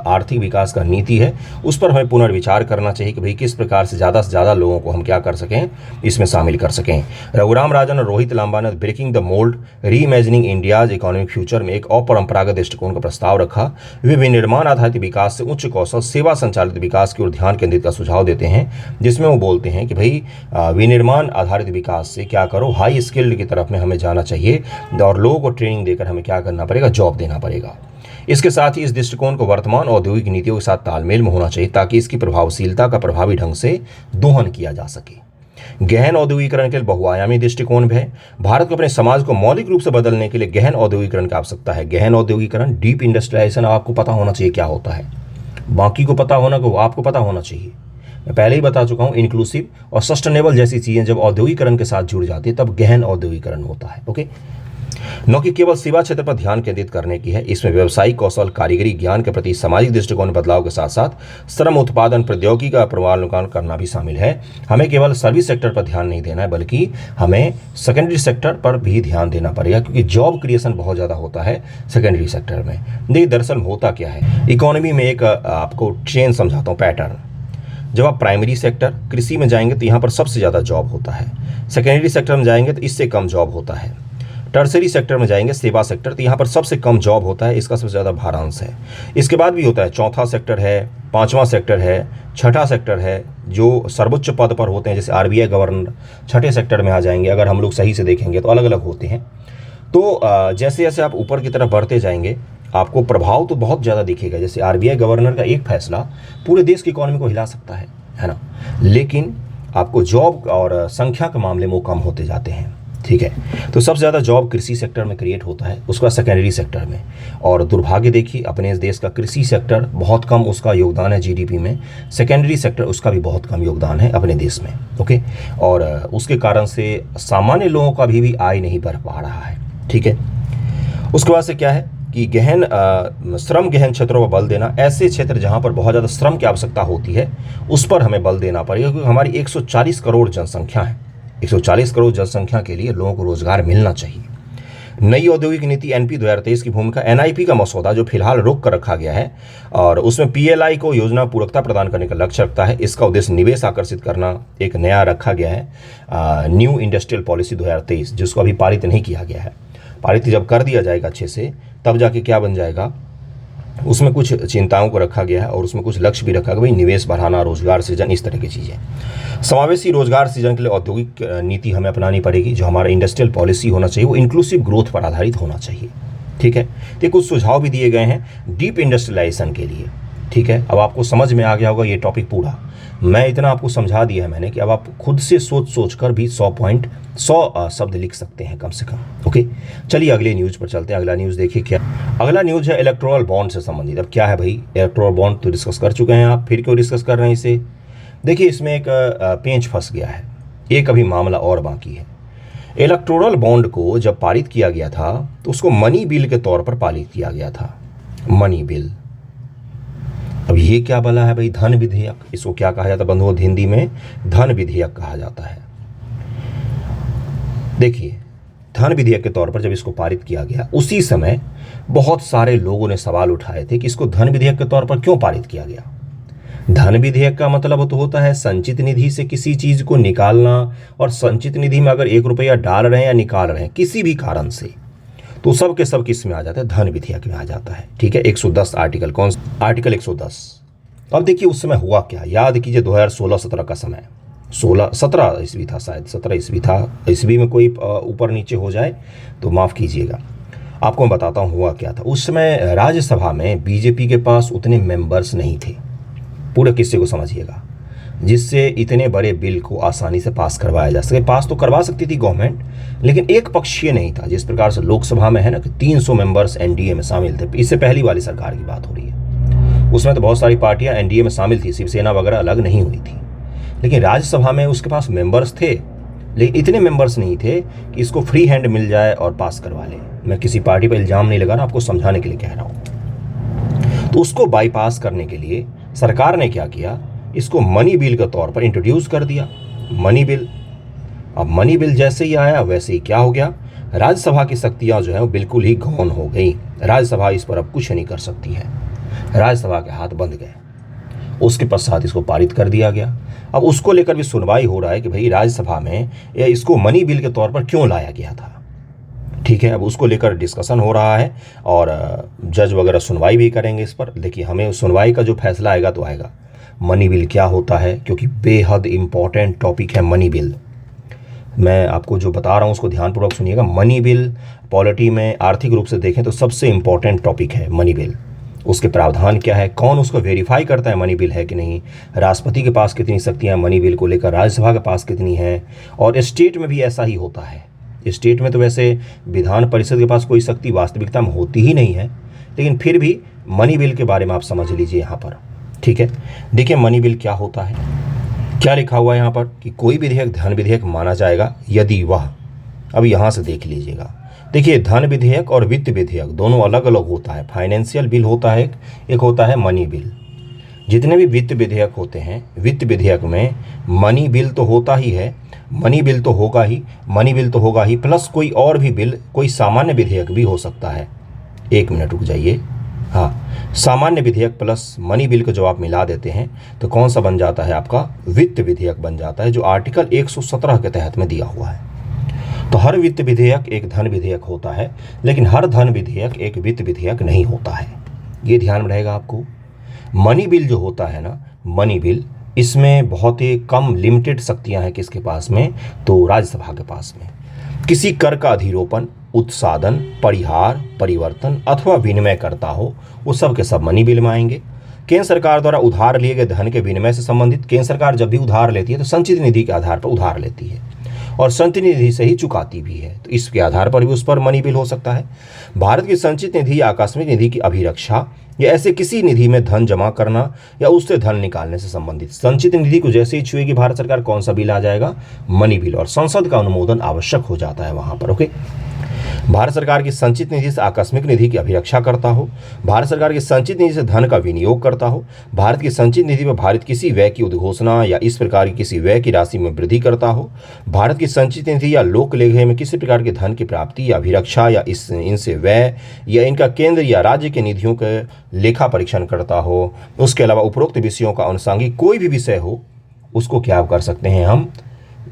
आर्थिक विकास का नीति है उस पर हमें पुनर्विचार करना चाहिए कि भाई किस प्रकार से ज़्यादा लोगों को हम क्या कर सकें, इसमें शामिल कर सकें। रघुराम राजन और रोहित लांबा ने breaking the mould reimagining India's economic future में एक अपरंपरागत दृष्टिकोण का प्रस्ताव रखा। वे विनिर्माण आधारित विकास से उच्च कौशल सेवा संचालित विकास की ओर ध्यान केंद्रित का सुझाव देते हैं, जिसमें वो बोलते हैं कि भाई विनिर्माण आधारित विकास से क्या करो, हाई स्किल्ड की तरफ में हमें जाना चाहिए और लोगों को ट्रेनिंग देकर हमें क्या करना पड़ेगा, जॉब देना पड़ेगा। इसके साथ ही इस दृष्टिकोण को वर्तमान औद्योगिक नीतियों के साथ तालमेल में होना चाहिए ताकि इसकी प्रभावशीलता का प्रभावी ढंग से दोहन किया जा सके। गहन औद्योगिकरण के लिए बहुआयामी दृष्टिकोण भी है। भारत को अपने समाज को मौलिक रूप से बदलने के लिए गहन औद्योगिकरण की आवश्यकता है। गहन औद्योगिकरण, डीप इंडस्ट्रियलाइजेशन आपको पता होना चाहिए क्या होता है, बाकी को पता होना को आपको पता होना चाहिए। मैं पहले ही बता चुका हूँ, इंक्लूसिव और सस्टेनेबल जैसी चीज़ें जब औद्योगिकरण के साथ जुड़ जाती है तब गहन औद्योगिकरण होता है। ओके, नौकरी केवल सेवा क्षेत्र पर ध्यान केंद्रित करने की है। इसमें व्यवसायिक कौशल, कारीगरी ज्ञान के प्रति सामाजिक दृष्टिकोण में बदलाव के साथ साथ श्रम उत्पादन प्रौद्योगिकी का पूर्वावलोकन करना भी शामिल है। हमें केवल सर्विस सेक्टर पर ध्यान नहीं देना है, बल्कि हमें सेकेंडरी सेक्टर पर भी ध्यान देना पड़ेगा, क्योंकि जॉब क्रिएशन बहुत ज़्यादा होता है सेकेंडरी सेक्टर में। देखिए दरअसल होता क्या है, इकोनॉमी में एक आपको ट्रेंड समझाता हूँ, पैटर्न। जब आप प्राइमरी सेक्टर कृषि में जाएंगे तो यहाँ पर सबसे ज़्यादा जॉब होता है, सेकेंडरी सेक्टर में जाएंगे तो इससे कम जॉब होता है, टर्सरी सेक्टर में जाएंगे सेवा सेक्टर तो यहाँ पर सबसे कम जॉब होता है, इसका सबसे ज़्यादा भारांश है। इसके बाद भी होता है चौथा सेक्टर है, पांचवा सेक्टर है, छठा सेक्टर है, जो सर्वोच्च पद पर होते हैं जैसे आरबीआई गवर्नर छठे सेक्टर में आ जाएंगे। अगर हम लोग सही से देखेंगे तो अलग अलग होते हैं। तो जैसे जैसे आप ऊपर की तरफ बढ़ते जाएंगे आपको प्रभाव तो बहुत ज़्यादा दिखेगा। जैसे आरबीआई गवर्नर का एक फैसला पूरे देश की इकोनॉमी को हिला सकता है ना, लेकिन आपको जॉब और संख्या के मामले में वो कम होते जाते हैं। ठीक है, तो सबसे ज़्यादा जॉब कृषि सेक्टर में क्रिएट होता है, उसका सेकेंडरी सेक्टर में। और दुर्भाग्य देखिए अपने इस देश का कृषि सेक्टर बहुत कम उसका योगदान है जीडीपी में, सेकेंडरी सेक्टर उसका भी बहुत कम योगदान है अपने देश में। ओके, और उसके कारण से सामान्य लोगों का भी आय नहीं बढ़ पा रहा है। ठीक है, उसके बाद से क्या है कि गहन श्रम गहन क्षेत्रों पर बल देना। ऐसे क्षेत्र जहाँ पर बहुत ज़्यादा श्रम की आवश्यकता होती है उस पर हमें बल देना पड़ेगा, क्योंकि हमारी 140 करोड़ जनसंख्या है। 140 करोड़ जनसंख्या के लिए लोगों को रोजगार मिलना चाहिए। नई औद्योगिक नीति एनपी 2023 की भूमिका। एनआईपी का मसौदा जो फिलहाल रोक कर रखा गया है और उसमें पीएलआई को योजना पूरकता प्रदान करने का लक्ष्य रखता है। इसका उद्देश्य निवेश आकर्षित करना एक नया रखा गया है, न्यू इंडस्ट्रियल पॉलिसी 2023, जिसको अभी पारित नहीं किया गया है। पारित जब कर दिया जाएगा अच्छे से तब जाके क्या बन जाएगा, उसमें कुछ चिंताओं को रखा गया है और उसमें कुछ लक्ष्य भी रखा गया, भाई निवेश बढ़ाना, रोजगार सृजन, इस तरह की चीज़ें। समावेशी रोजगार सृजन के लिए औद्योगिक नीति हमें अपनानी पड़ेगी। जो हमारा इंडस्ट्रियल पॉलिसी होना चाहिए वो इंक्लूसिव ग्रोथ पर आधारित होना चाहिए। ठीक है, तो कुछ सुझाव भी दिए गए हैं डीप इंडस्ट्रियलाइजेशन के लिए। ठीक है, अब आपको समझ में आ गया होगा ये टॉपिक पूरा। मैं इतना आपको समझा दिया है मैंने कि अब आप खुद से सोच कर भी 100 शब्द लिख सकते हैं कम से कम। ओके, चलिए अगले न्यूज़ पर चलते हैं। अगला न्यूज़ देखिए क्या, अगला न्यूज़ है इलेक्टोरल बॉन्ड से संबंधित। अब क्या है भाई, इलेक्टोरल बॉन्ड तो डिस्कस कर चुके हैं आप, फिर क्यों डिस्कस कर रहे हैं इसे। देखिए इसमें एक पेंच फंस गया है, एक अभी मामला और बाकी है। इलेक्टोरल बॉन्ड को जब पारित किया गया था तो उसको मनी बिल के तौर पर पारित किया गया था, मनी बिल। अब ये क्या भला है भाई, धन विधेयक, इसको क्या कहा जाता है बंधुओं, हिंदी में धन विधेयक कहा जाता है। देखिए धन विधेयक के तौर पर जब इसको पारित किया गया उसी समय बहुत सारे लोगों ने सवाल उठाए थे कि इसको धन विधेयक के तौर पर क्यों पारित किया गया। धन विधेयक का मतलब तो होता है संचित निधि से किसी चीज को निकालना, और संचित निधि में अगर 1 रुपया डाल रहे हैं या निकाल रहे हैं किसी भी कारण से, तो सब के सब किस में आ जाता है, धन विधेयक में आ जाता है। ठीक है, 110 आर्टिकल, कौन आर्टिकल 110। अब देखिए उस समय हुआ क्या, याद कीजिए 2016-17 का समय, 17 ईस्वी था शायद, 17 ईस्वी था, ईस्वी में कोई ऊपर नीचे हो जाए तो माफ़ कीजिएगा। आपको मैं बताता हूँ हुआ क्या था। उस समय राज्यसभा में बीजेपी के पास उतने मेंबर्स नहीं थे, पूरे किस्से को समझिएगा, जिससे इतने बड़े बिल को आसानी से पास करवाया जा सके। पास तो करवा सकती थी गवर्नमेंट, लेकिन एक पक्षीय नहीं था। जिस प्रकार से लोकसभा में है ना कि 300 मेंबर्स एनडीए में शामिल थे, इससे पहली वाली सरकार की बात हो रही है, उसमें तो बहुत सारी पार्टियां एनडीए में शामिल थी, शिवसेना वगैरह अलग नहीं हुई थी। लेकिन राज्यसभा में उसके पास मेंबर्स थे, लेकिन इतने मेंबर्स नहीं थे कि इसको फ्री हैंड मिल जाए और पास करवा ले। मैं किसी पार्टी पर इल्ज़ाम नहीं लगा रहा, आपको समझाने के लिए कह रहा हूँ। तो उसको बाईपास करने के लिए सरकार ने क्या किया, इसको मनी बिल के तौर पर इंट्रोड्यूस कर दिया, मनी बिल। अब मनी बिल जैसे ही आया वैसे ही क्या हो गया, राज्यसभा की शक्तियां जो है वो बिल्कुल ही गौन हो गई। राज्यसभा इस पर अब कुछ नहीं कर सकती है, राज्यसभा के हाथ बंद गए। उसके पश्चात इसको पारित कर दिया गया। अब उसको लेकर भी सुनवाई हो रहा है कि भाई राज्यसभा में इसको मनी बिल के तौर पर क्यों लाया गया था। ठीक है, अब उसको लेकर डिस्कशन हो रहा है और जज वगैरह सुनवाई भी करेंगे इस पर। देखिए हमें सुनवाई का जो फैसला आएगा तो आएगा। मनी बिल क्या होता है, क्योंकि बेहद इम्पॉर्टेंट टॉपिक है मनी बिल। मैं आपको जो बता रहा हूँ उसको ध्यानपूर्वक सुनिएगा। मनी बिल पॉलिटी में आर्थिक रूप से देखें तो सबसे इम्पॉर्टेंट टॉपिक है मनी बिल। उसके प्रावधान क्या है, कौन उसको वेरीफाई करता है मनी बिल है कि नहीं, राष्ट्रपति के पास कितनी शक्तियाँ मनी बिल को लेकर, राज्यसभा के पास कितनी हैं, और स्टेट में भी ऐसा ही होता है। स्टेट में तो वैसे विधान परिषद के पास कोई शक्ति वास्तविकता में होती ही नहीं है, लेकिन फिर भी मनी बिल के बारे में आप समझ लीजिए यहाँ पर। ठीक है, देखिए मनी बिल क्या होता है, क्या लिखा हुआ है यहाँ पर कि कोई विधेयक धन विधेयक माना जाएगा यदि वह, अब यहाँ से देख लीजिएगा, देखिए, धन विधेयक और वित्त विधेयक दोनों अलग अलग होता है। फाइनेंशियल बिल होता है, एक होता है मनी बिल। जितने भी वित्त विधेयक होते हैं, वित्त विधेयक में मनी बिल तो होता ही है, मनी बिल तो होगा ही, मनी बिल तो होगा ही, प्लस कोई और भी बिल, कोई सामान्य विधेयक भी हो सकता है। एक मिनट रुक जाइए। हाँ, सामान्य विधेयक प्लस मनी बिल को जब आप मिला देते हैं तो कौन सा बन जाता है? आपका वित्त विधेयक बन जाता है, जो आर्टिकल 117 के तहत में दिया हुआ है। तो हर वित्त विधेयक एक धन विधेयक होता है, लेकिन हर धन विधेयक एक वित्त विधेयक नहीं होता है, ये ध्यान में रहेगा आपको। मनी बिल जो होता है ना, मनी बिल, इसमें बहुत ही कम लिमिटेड शक्तियां हैं किसके पास में? तो राज्यसभा के पास में। किसी कर का अधिरोपण, उत्सादन, परिहार, परिवर्तन अथवा विनिमय करता हो, वो सब के सब मनी बिल में आएंगे। केंद्र सरकार द्वारा उधार लिए गए धन के विनिमय से संबंधित, केंद्र सरकार जब भी उधार लेती है तो संचित निधि के आधार पर उधार लेती है और संचित निधि से ही चुकाती भी है, तो इसके आधार पर भी उस पर मनी बिल हो सकता है। भारत की संचित निधि या आकस्मिक निधि की अभिरक्षा या ऐसे किसी निधि में धन जमा करना या उससे धन निकालने से संबंधित, संचित निधि को जैसे ही छुएगी भारत सरकार, कौन सा बिल आ जाएगा? मनी बिल, और संसद का अनुमोदन आवश्यक हो जाता है वहां पर। ओके, भारत सरकार की संचित निधि से आकस्मिक निधि की अभिरक्षा करता हो, भारत सरकार की संचित निधि से धन का विनियोग करता हो, भारत की संचित निधि पर भारत किसी व्यय की उद्घोषणा या इस प्रकार की किसी व्यय की राशि में वृद्धि करता हो, भारत की संचित निधि या लोक लेखे में किसी प्रकार के धन की प्राप्ति या अभिरक्षा या इनसे व्यय या इनका केंद्र या राज्य के निधियों के लेखा परीक्षण करता हो, उसके अलावा उपरोक्त विषयों का अनुषंगिक कोई भी विषय हो, उसको क्या कर सकते हैं? हम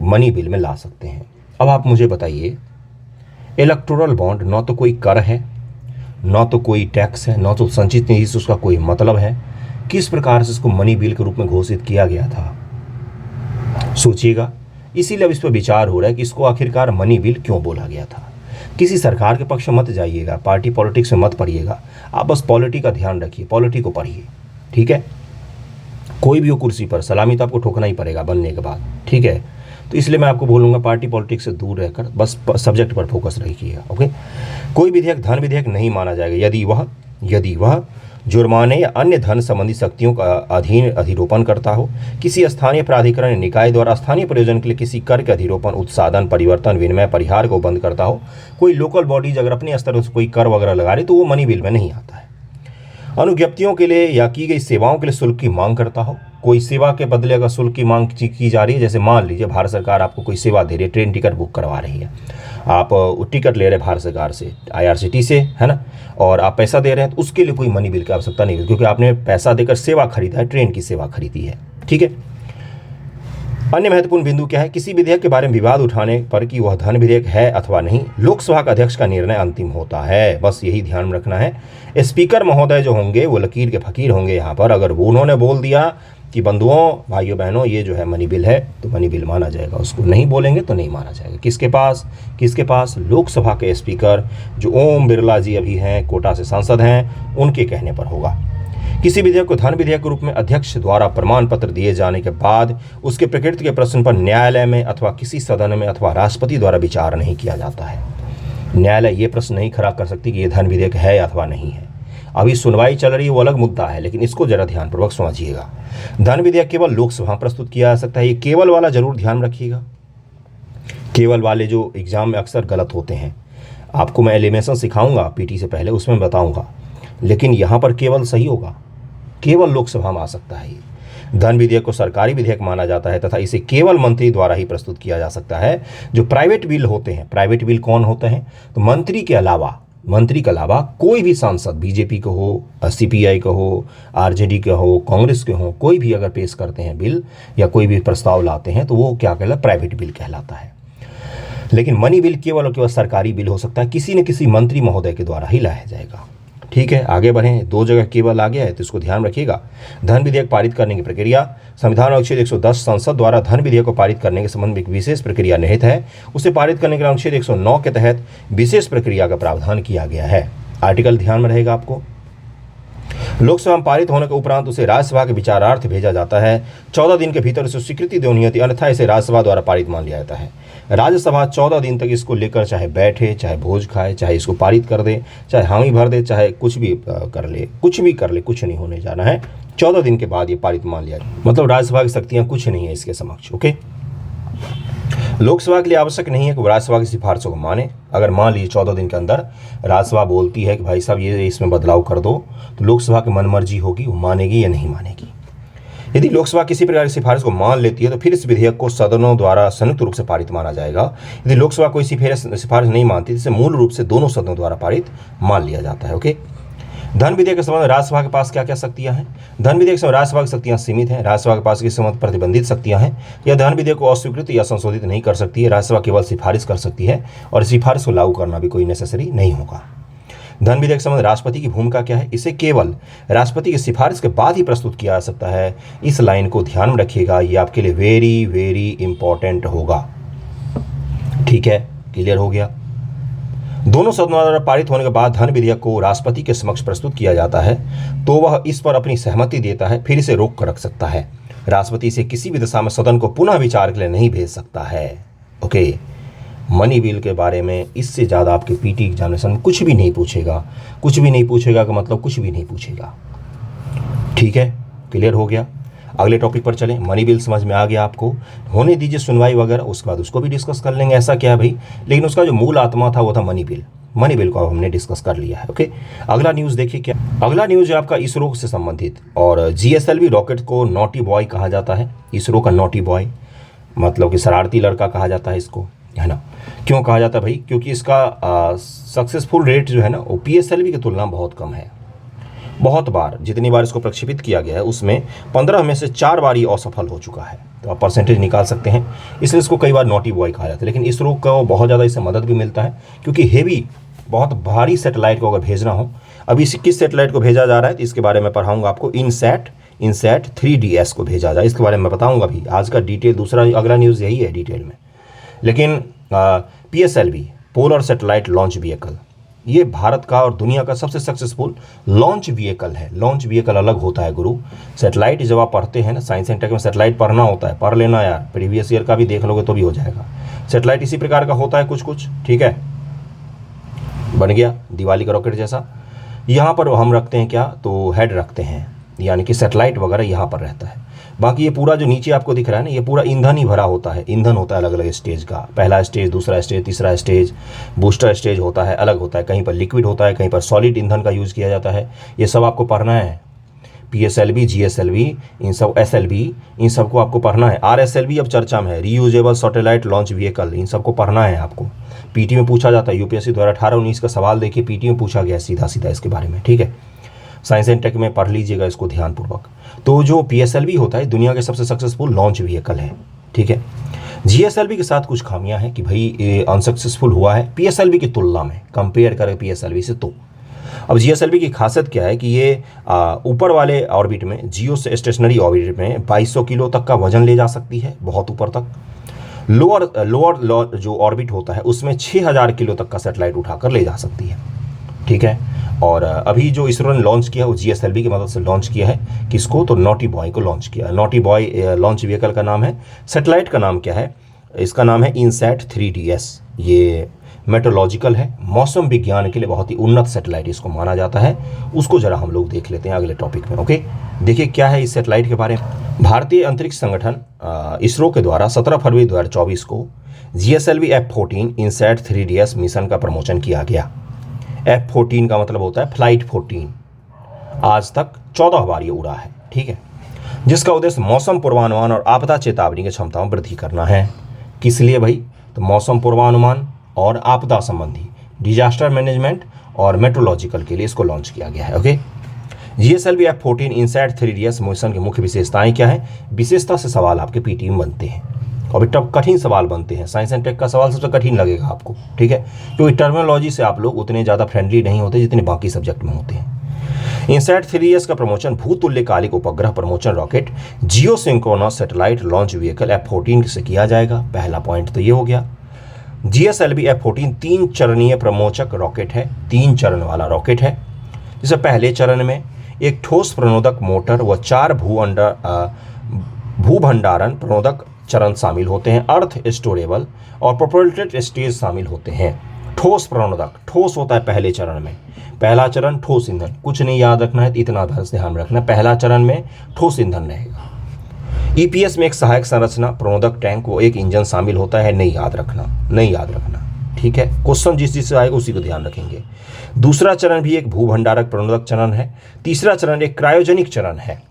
मनी बिल में ला सकते हैं। अब आप मुझे बताइए, इलेक्टोरल बॉन्ड न तो कोई कर है, न तो कोई टैक्स है, न तो संचित निधि से उसका कोई मतलब है, किस प्रकार से इसको मनी बिल के रूप में घोषित किया गया था? सोचिएगा। इसीलिए अब इस पर विचार हो रहा है कि इसको आखिरकार मनी बिल क्यों बोला गया था। किसी सरकार के पक्ष में मत जाइएगा, पार्टी पॉलिटिक्स में मत पढ़िएगा, आप बस पॉलिटी का ध्यान रखिए, पॉलिटी को पढ़िए, ठीक है? कोई भी हो कुर्सी पर, सलामी तो आपको ठोकना ही पड़ेगा बनने के बाद, ठीक है? तो इसलिए मैं आपको बोलूँगा पार्टी पॉलिटिक्स से दूर रहकर बस सब्जेक्ट पर फोकस रखिएगा। ओके, कोई विधेयक धन विधेयक नहीं माना जाएगा यदि वह जुर्माने या अन्य धन संबंधी शक्तियों का अधीन अधिरोपण करता हो, किसी स्थानीय प्राधिकरण या निकाय द्वारा स्थानीय प्रयोजन के लिए किसी कर के अधिरोपण, उत्सादन, परिवर्तन, विनिमय, परिहार को बंद करता हो। कोई लोकल बॉडीज अगर अपने स्तर से कोई कर वगैरह लगा रही तो वो मनी बिल में नहीं आता है। अनुज्ञप्तियों के लिए या की गई सेवाओं के लिए शुल्क की मांग करता हो, कोई सेवा के बदले अगर शुल्क की मांग की जा रही है, जैसे मान लीजिए भारत सरकार आपको कोई सेवा दे रही है, ट्रेन टिकट बुक करवा रही है, आप टिकट ले रहे हैं भारत सरकार से, IRCTC से, है ना, और आप पैसा दे रहे हैं, तो उसके लिए कोई मनी बिल की आवश्यकता नहीं है, क्योंकि आपने पैसा देकर सेवा खरीदा है, ट्रेन की सेवा खरीदी है, ठीक है। अन्य महत्वपूर्ण बिंदु क्या है? किसी विधेयक के बारे में विवाद उठाने पर कि वह धन विधेयक है अथवा नहीं, लोकसभा का अध्यक्ष का निर्णय अंतिम होता है। बस यही ध्यान में रखना है। स्पीकर महोदय जो होंगे वो लकीर के फकीर होंगे यहाँ पर। अगर वो उन्होंने बोल दिया कि बंधुओं, भाइयों बहनों, ये जो है मनी बिल है, तो मनी बिल माना जाएगा, उसको नहीं बोलेंगे तो नहीं माना जाएगा। किसके पास? लोकसभा के स्पीकर जो ओम बिरला जी अभी हैं, कोटा से सांसद हैं, उनके कहने पर होगा। किसी विधेयक को धन विधेयक के रूप में अध्यक्ष द्वारा प्रमाण पत्र दिए जाने के बाद उसके प्रकृति के प्रश्न पर न्यायालय में अथवा किसी सदन में अथवा राष्ट्रपति द्वारा विचार नहीं किया जाता है। न्यायालय ये प्रश्न नहीं खड़ा कर सकती कि ये धन विधेयक है अथवा नहीं है। अभी सुनवाई चल रही है, वो अलग मुद्दा है, लेकिन इसको जरा ध्यानपूर्वक समझिएगा। धन विधेयक केवल लोकसभा प्रस्तुत किया जा सकता है। ये केवल वाला जरूर ध्यान रखिएगा। केवल वाले जो एग्जाम में अक्सर गलत होते हैं, आपको मैं एलिमिनेशन सिखाऊंगा PT से पहले, उसमें बताऊंगा, लेकिन यहाँ पर केवल सही होगा, केवल लोकसभा में आ सकता है। ये धन विधेयक को सरकारी विधेयक माना जाता है तथा इसे केवल मंत्री द्वारा ही प्रस्तुत किया जा सकता है। जो प्राइवेट बिल होते हैं, प्राइवेट बिल कौन होते हैं? तो मंत्री के अलावा कोई भी सांसद, BJP का हो, CPI का हो, RJD का हो, कांग्रेस के हो, कोई भी अगर पेश करते हैं बिल या कोई भी प्रस्ताव लाते हैं तो वो क्या कहलाता है? प्राइवेट बिल कहलाता है। लेकिन मनी बिल केवल और केवल सरकारी बिल हो सकता है, किसी न किसी मंत्री महोदय के द्वारा ही लाया जाएगा। ठीक है, आगे बढ़ें। 2 जगह केवल आ गया है तो इसको ध्यान रखिएगा। धन विधेयक पारित करने की प्रक्रिया, संविधान अनुच्छेद 110 संसद द्वारा धन विधेयक को पारित करने के संबंध में एक विशेष प्रक्रिया निहित है। उसे पारित करने के लिए अनुच्छेद 109 के तहत विशेष प्रक्रिया का प्रावधान किया गया है। आर्टिकल ध्यान में रहेगा आपको। लोकसभा में पारित होने के उपरांत उसे राज्यसभा के विचारार्थ भेजा जाता है। 14 दिन के भीतर उसे स्वीकृति देनी होती है, अन्यथा इसे राज्यसभा द्वारा पारित मान लिया जाता है। राज्यसभा 14 दिन तक इसको लेकर चाहे बैठे, चाहे भोज खाए, चाहे इसको पारित कर दे, चाहे हामी भर दे, चाहे कुछ भी कर ले, कुछ नहीं होने जाना है। 14 दिन के बाद ये पारित मान लिया जाए, मतलब राज्यसभा की शक्तियां कुछ नहीं है इसके समक्ष। ओके, लोकसभा के लिए आवश्यक नहीं है कि वो राज्यसभा की सिफारिशों को माने। अगर मान लीजिए 14 दिन के अंदर राज्यसभा बोलती है कि भाई साहब ये इसमें बदलाव कर दो, तो लोकसभा की मनमर्जी होगी, वो मानेगी या नहीं मानेगी। यदि लोकसभा किसी प्रकार की सिफारिश को मान लेती है तो फिर इस विधेयक को सदनों द्वारा संयुक्त रूप से पारित माना जाएगा। यदि लोकसभा कोई सिफारिश नहीं मानती, जिसे मूल रूप से दोनों सदनों द्वारा पारित मान लिया जाता है। ओके, धन विधेयक के संबंध में राज्यसभा के पास क्या क्या शक्तियां हैं? धन विधेयक से राज्यसभा की शक्तियां सीमित हैं। राज्यसभा के पास किस संबंध प्रतिबंधित शक्तियां हैं। यह धन विधेयक को अस्वीकृत या संशोधित नहीं कर सकती है। राज्यसभा केवल सिफारिश कर सकती है और सिफारिश को लागू करना भी कोई नेसेसरी नहीं होगा। धन विधेयक संबंध राष्ट्रपति की भूमिका क्या है? इसे केवल राष्ट्रपति की सिफारिश के बाद ही प्रस्तुत किया जा सकता है। इस लाइन को ध्यान में रखिएगा, ये आपके लिए वेरी वेरी इंपॉर्टेंट होगा। ठीक है, क्लियर हो गया। दोनों सदनों द्वारा पारित होने के बाद धन विधेयक को राष्ट्रपति के समक्ष प्रस्तुत किया जाता है, तो वह इस पर अपनी सहमति देता है, फिर इसे रोक कर रख सकता है। राष्ट्रपति इसे किसी भी दिशा में सदन को पुनः विचार के लिए नहीं भेज सकता है। ओके, मनी बिल के बारे में इससे ज़्यादा आपके पीटी एग्जामिनेशन में कुछ भी नहीं पूछेगा। कुछ भी नहीं पूछेगा का मतलब कुछ भी नहीं पूछेगा। ठीक है, क्लियर हो गया। अगले टॉपिक पर चलें। मनी बिल समझ में आ गया आपको, होने दीजिए सुनवाई वगैरह, उसके बाद उसको भी डिस्कस कर लेंगे। ऐसा क्या है भाई, लेकिन उसका जो मूल आत्मा था वो था मनी बिल। मनी बिल को अब हमने डिस्कस कर लिया है। ओके, अगला न्यूज़ देखिए क्या। अगला न्यूज़ है आपका इसरो से संबंधित, और GSLV रॉकेट को नॉटी बॉय कहा जाता है। इसरो का नॉटी बॉय मतलब कि शरारती लड़का कहा जाता है इसको, है ना। क्यों कहा जाता है भाई? क्योंकि इसका सक्सेसफुल रेट जो है ना वो PSLV की तुलना में बहुत कम है। बहुत बार, जितनी बार इसको प्रक्षेपित किया गया है उसमें 15 में से 4 बार ये असफल हो चुका है। तो आप परसेंटेज निकाल सकते हैं, इसलिए इसको कई बार नॉटी बॉय कहा जाता है। लेकिन इसरो को बहुत ज़्यादा इससे मदद भी मिलता है, क्योंकि हेवी बहुत भारी सैटेलाइट को अगर भेजना हो, अभी किस सैटेलाइट को भेजा जा रहा है तो इसके बारे में पढ़ाऊँगा आपको। इनसैट 3DS को भेजा जाए, इसके बारे में बताऊँगा भी। आज का डिटेल दूसरा अगला न्यूज़ यही है डिटेल में। लेकिन PSLV polar satellite launch vehicle, ये भारत का और दुनिया का सबसे सक्सेसफुल लॉन्च व्हीकल है। लॉन्च व्हीकल अलग होता है गुरु। सैटेलाइट जब आप पढ़ते हैं ना, साइंस एंड टेक में सैटेलाइट पढ़ना होता है, पढ़ लेना यार, प्रीवियस ईयर का भी देख लोगे तो भी हो जाएगा। सैटेलाइट इसी प्रकार का होता है कुछ। ठीक है, बन गया दिवाली का रॉकेट जैसा। यहाँ पर हम रखते हैं क्या, तो हेड रखते हैं, यानी कि सैटेलाइट वगैरह यहाँ पर रहता है। बाकी ये पूरा जो नीचे आपको दिख रहा है ना, ये पूरा ईंधन ही भरा होता है। ईंधन होता है अलग अलग स्टेज का, पहला स्टेज, दूसरा स्टेज, तीसरा स्टेज, बूस्टर स्टेज होता है, अलग होता है। कहीं पर लिक्विड होता है, कहीं पर सॉलिड ईंधन का यूज़ किया जाता है। ये सब आपको पढ़ना है। PSLV, GSLV, इन सब SLV, इन सबको आपको पढ़ना है। RSLV अब चर्चा में है, रीयूजेबल सैटेलाइट लॉन्च व्हीकल, इन सबको पढ़ना है आपको। PT में पूछा जाता है। UPSC 2018-19 का सवाल देखिए, PT में पूछा गया सीधा सीधा इसके बारे में। ठीक है, साइंस एंड टेक में पढ़ लीजिएगा इसको ध्यानपूर्वक। तो जो PSLV होता है दुनिया के सबसे सक्सेसफुल लॉन्च व्हीकल है। ठीक है, GSLV के साथ कुछ खामियां हैं कि भाई ये अनसक्सेसफुल हुआ है PSLV की तुलना में, कंपेयर करें PSLV से। तो अब GSLV की खासियत क्या है कि ये ऊपर वाले ऑर्बिट में, जियो से स्टेशनरी ऑर्बिट में 2200 किलो तक का वजन ले जा सकती है, बहुत ऊपर तक। लोअर जो ऑर्बिट होता है उसमें 6000 किलो तक का सैटेलाइट उठाकर ले जा सकती है। ठीक है, और अभी जो इसरो ने लॉन्च किया है वो GSLV की मदद से लॉन्च किया है। किसको, तो नॉटी बॉय को लॉन्च किया। नॉटी बॉय लॉन्च व्हीकल का नाम है। सैटेलाइट का नाम क्या है, इसका नाम है इनसैट 3DS। ये मेट्रोलॉजिकल है, मौसम विज्ञान के लिए बहुत ही उन्नत सैटेलाइट इसको माना जाता है। उसको जरा हम लोग देख लेते हैं अगले टॉपिक में। ओके, देखिए क्या है इस सैटेलाइट के बारे में। भारतीय अंतरिक्ष संगठन इसरो के द्वारा 17 फरवरी 2024 को GSLV F14 INSAT 3DS mission का प्रमोशन किया गया। F14 का मतलब होता है फ्लाइट 14। आज तक 14 बार ये उड़ा है। ठीक है, जिसका उद्देश्य मौसम पूर्वानुमान और आपदा चेतावनी की क्षमता में वृद्धि करना है। किस लिए भाई, तो मौसम पूर्वानुमान और आपदा संबंधी, डिजास्टर मैनेजमेंट और मेट्रोलॉजिकल के लिए इसको लॉन्च किया गया है। Okay, GSLV F14 INSAT 3DS mission की मुख्य विशेषताएं क्या है? विशेषता से सवाल आपके PT में बनते हैं, और टफ कठिन सवाल बनते हैं। साइंस एंड टेक का सवाल सबसे कठिन लगेगा आपको। ठीक है, क्योंकि टर्मिनोलॉजी से आप लोग उतने ज़्यादा फ्रेंडली नहीं होते जितने बाकी सब्जेक्ट में होते हैं। इनसैट 3DS का प्रमोशन भूतुल्यकालिक उपग्रह promotion rocket geo synchronous satellite launch vehicle F14 से किया जाएगा। पहला पॉइंट तो ये हो गया। GSLV F14 3 चरणीय प्रमोचक रॉकेट है, 3 चरण वाला रॉकेट है, जिसे पहले चरण में एक ठोस प्रणोदक मोटर व 4 भूभंडारण प्रणोदक चरण शामिल होते हैं। अर्थ स्टोरेबल और प्रोपेल्टेड स्टेज शामिल होते हैं। ठोस प्रणोदक, ठोस होता है पहले चरण में। पहला चरण ठोस ईंधन, कुछ नहीं याद रखना है, इतना बस ध्यान रखना, पहला चरण में ठोस ईंधन रहेगा। ईपीएस में एक सहायक संरचना, प्रणोदक टैंक, वो एक इंजन शामिल होता है। नहीं याद रखना, ठीक है। क्वेश्चन जिस आएगा उसी को ध्यान रखेंगे। दूसरा चरण भी एक भूभंडारक प्रणोदक चरण है। तीसरा चरण एक क्रायोजेनिक चरण है।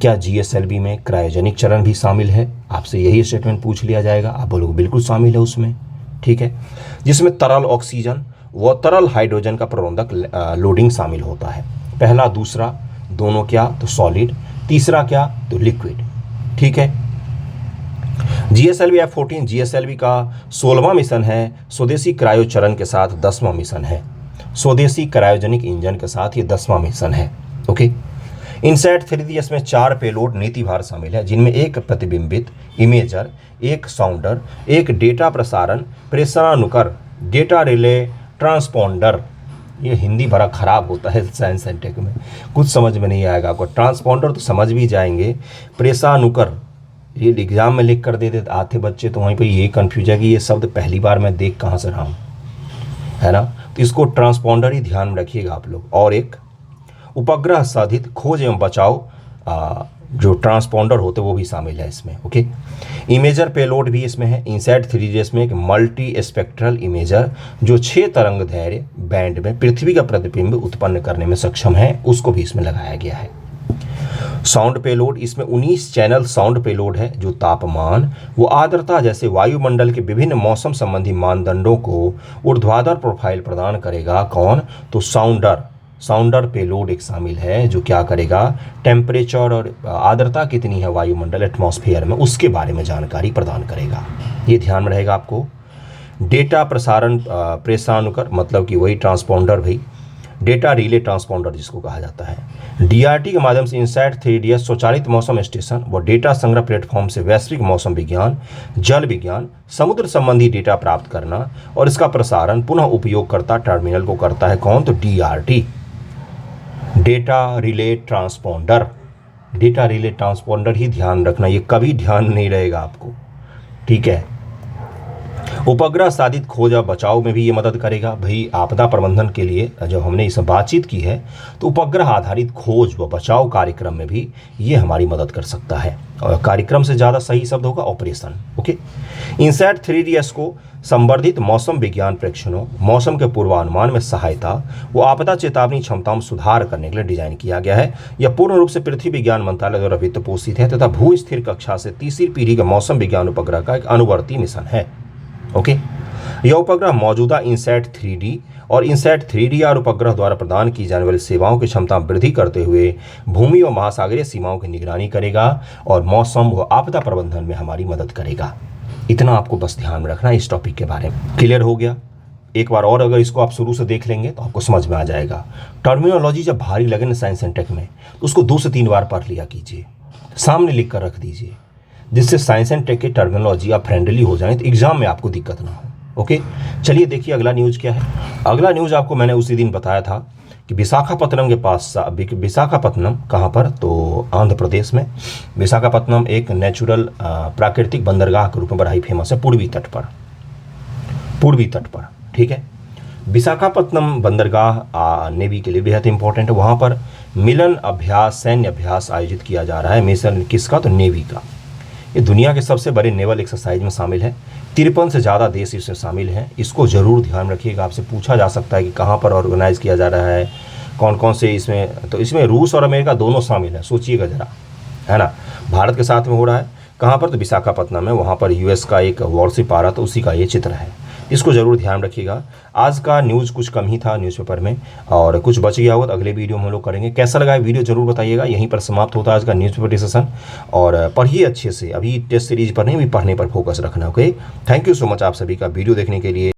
क्या जीएसएलवी में क्रायोजेनिक चरण भी शामिल है? आपसे यही स्टेटमेंट पूछ लिया जाएगा, आप बोलोगे बिल्कुल शामिल है उसमें, ठीक है। जिसमें तरल ऑक्सीजन व तरल हाइड्रोजन का प्रणोदक लोडिंग शामिल होता है। पहला दूसरा दोनों क्या, तो सॉलिड। तीसरा क्या, तो लिक्विड, ठीक है। जीएसएलवी F14 जीएसएलवी का 16वां मिशन है। स्वदेशी क्रायो चरण के साथ 10वां मिशन है। स्वदेशी क्रायोजेनिक इंजन के साथ ये 10वां मिशन है, ओके। इनसैट 3DS में 4 पेलोड नीतिभार शामिल है, जिनमें एक प्रतिबिंबित इमेजर, एक साउंडर, एक डेटा प्रसारण प्रेषणानुकर, डेटा रिले ट्रांसपॉन्डर। ये हिंदी बड़ा खराब होता है साइंस एंड टेक में, कुछ समझ में नहीं आएगा आपको। ट्रांसपॉन्डर तो समझ भी जाएंगे, प्रेषणानुकर ये एग्जाम में लिख कर दे देते आते बच्चे, तो वहीं पे ये कन्फ्यूज है कि ये शब्द पहली बार मैं देख कहाँ से रहा हूँ, है ना। तो इसको ट्रांसपॉन्डर ही ध्यान में रखिएगा आप लोग। और एक उपग्रह साधित खोज एवं बचाव जो ट्रांसपॉन्डर होते वो भी शामिल है इसमें, ओके। इमेजर पेलोड भी इसमें है। इनसैट 3DS में एक मल्टी स्पेक्ट्रल इमेजर जो 6 तरंग दैर्घ्य बैंड में पृथ्वी का प्रतिबिंब उत्पन्न करने में सक्षम है, उसको भी इसमें लगाया गया है। साउंड पेलोड, इसमें 19 चैनल साउंड पेलोड है जो तापमान व आर्द्रता जैसे वायुमंडल के विभिन्न मौसम संबंधी मानदंडों को ऊर्ध्वाधर प्रोफाइल प्रदान करेगा। कौन, तो साउंडर पेलोड एक शामिल है जो क्या करेगा, टेम्परेचर और आर्द्रता कितनी है वायुमंडल एटमॉस्फेयर में उसके बारे में जानकारी प्रदान करेगा। ये ध्यान में रहेगा आपको। डेटा प्रसारण प्रेषणानुकर मतलब कि वही ट्रांसपॉन्डर भाई, डेटा रिले ट्रांसपॉन्डर जिसको कहा जाता है। डीआरटी के माध्यम से इनसैट 3DS स्वचालित मौसम स्टेशन व डेटा संग्रह प्लेटफॉर्म से वैश्विक मौसम विज्ञान, जल विज्ञान, समुद्र संबंधी डेटा प्राप्त करना और इसका प्रसारण पुनः उपयोगकर्ता टर्मिनल को करता है। कौन, तो DRT, data relay transponder. Data relay transponder ही ध्यान रखना, ये कभी ध्यान नहीं रहेगा आपको, ठीक है। उपग्रह साधित खोज और बचाव में भी ये मदद करेगा भाई। आपदा प्रबंधन के लिए जब हमने इस बातचीत की है तो उपग्रह आधारित खोज व बचाव कार्यक्रम में भी ये हमारी मदद कर सकता है। और कार्यक्रम से ज़्यादा सही शब्द होगा ऑपरेशन, ओके। इनसैट 3DS को संवर्धित मौसम विज्ञान प्रेक्षणों, मौसम के पूर्वानुमान में सहायता व आपदा चेतावनी क्षमताओं में सुधार करने के लिए डिजाइन किया गया है। यह पूर्ण रूप से पृथ्वी विज्ञान मंत्रालय द्वारा वित्त पोषित है तथा भू स्थिर कक्षा से तीसरी पीढ़ी का मौसम विज्ञान उपग्रह का एक अनुवर्ती मिशन है, ओके। यह उपग्रह मौजूदा इनसैट 3D और इनसैट 3DR उपग्रह द्वारा प्रदान की जाने वाली सेवाओं की क्षमता वृद्धि करते हुए भूमि और महासागरीय सीमाओं की निगरानी करेगा और मौसम व आपदा प्रबंधन में हमारी मदद करेगा। इतना आपको बस ध्यान में रखना इस टॉपिक के बारे में। क्लियर हो गया? एक बार और अगर इसको आप शुरू से देख लेंगे तो आपको समझ में आ जाएगा। टर्मिनोलॉजी जब भारी लगे ना साइंस एंड टेक में तो उसको 2 से 3 बार पढ़ लिया कीजिए, सामने लिख कर रख दीजिए, जिससे साइंस एंड टेक की टर्मिनोलॉजी आप फ्रेंडली हो जाए तो एग्जाम में आपको दिक्कत ना हो, ओके। चलिए देखिए अगला न्यूज़ क्या है। अगला न्यूज़ आपको मैंने उसी दिन बताया था कि विशाखापत्तनम के पास, विशाखापत्तनम कहाँ पर, तो आंध्र प्रदेश में। विशाखापत्तनम एक नेचुरल प्राकृतिक बंदरगाह के रूप में बड़ा ही फेमस है पूर्वी तट पर, ठीक है। विशाखापत्तनम बंदरगाह नेवी के लिए बेहद इंपॉर्टेंट है। वहाँ पर मिलन अभ्यास, सैन्य अभ्यास आयोजित किया जा रहा है। मिशन किसका, तो नेवी का। ये दुनिया के सबसे बड़े नेवल एक्सरसाइज में शामिल है। 53 से ज़्यादा देश इसमें शामिल हैं। इसको ज़रूर ध्यान रखिएगा, आपसे पूछा जा सकता है कि कहाँ पर ऑर्गेनाइज़ किया जा रहा है, कौन कौन से इसमें, तो इसमें रूस और अमेरिका दोनों शामिल हैं। सोचिएगा ज़रा, है ना। भारत के साथ में हो रहा है कहाँ पर, तो विशाखापत्तनम में। वहाँ पर यूएस का एक वॉरशिप आ रहा था, उसी का ये चित्र है। इसको ज़रूर ध्यान रखिएगा। आज का न्यूज़ कुछ कम ही था न्यूज़पेपर में, और कुछ बच गया होगा तो अगले वीडियो में हम लोग करेंगे। कैसा लगा वीडियो ज़रूर बताइएगा। यहीं पर समाप्त होता है आज का न्यूज़पेपर डिस्कशन। और पढ़िए अच्छे से, अभी टेस्ट सीरीज पर नहीं, भी पढ़ने पर फोकस रखना, okay. Thank you so much आप सभी का वीडियो देखने के लिए।